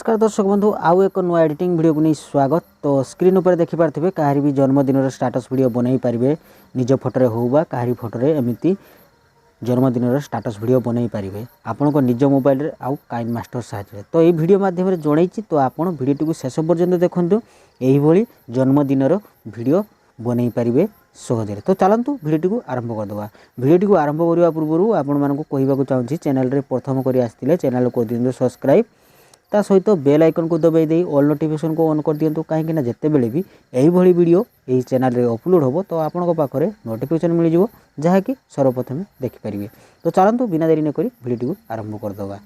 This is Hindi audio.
नमस्कार दर्शक बंधु आउ एक नुआ एडिटिंग वीडियो को नहीं स्वागत। तो स्क्रीन ऊपर देखि पारथिबे कहारी भी जन्मदिन स्टाटस वीडियो बनई पारिबे निज फोटो हो बा कहारी फोटो एमती जन्मदिन स्टाटस वीडियो बनई पारिबे आपण को निज मोबाइल रे आउ काइनमास्टर साहाय्य। तो ये वीडियो माध्यम रे जणैछि तो आपण वीडियो टी शेष पर्यंत देखंतु एही भली जन्मदिन वीडियो बनई पारिबे सहजरे। तो चलतु वीडियो टी आरंभ करदवा। वीडियो टी आरंभ करबा पूर्व आपण मानको कहबाकू चाहूछि चैनल रे प्रथम करी आस्तिले चैनल को दिंदु सब्सक्राइब ता सहित बेल आइकन को दबाई दे ऑल नोटिफिकेशन को ऑन कर दियंतु कहीं ना जिते बेले भी यही भली वीडियो यही चैनल रे अपलोड होबो तो आपन को पाखरे नोटिफिकेशन मिल जिवो जहा कि सर्वप्रथम देखि परिबे। तो चलंतु बिना देरी न करी वीडियो को आरंभ कर दवा।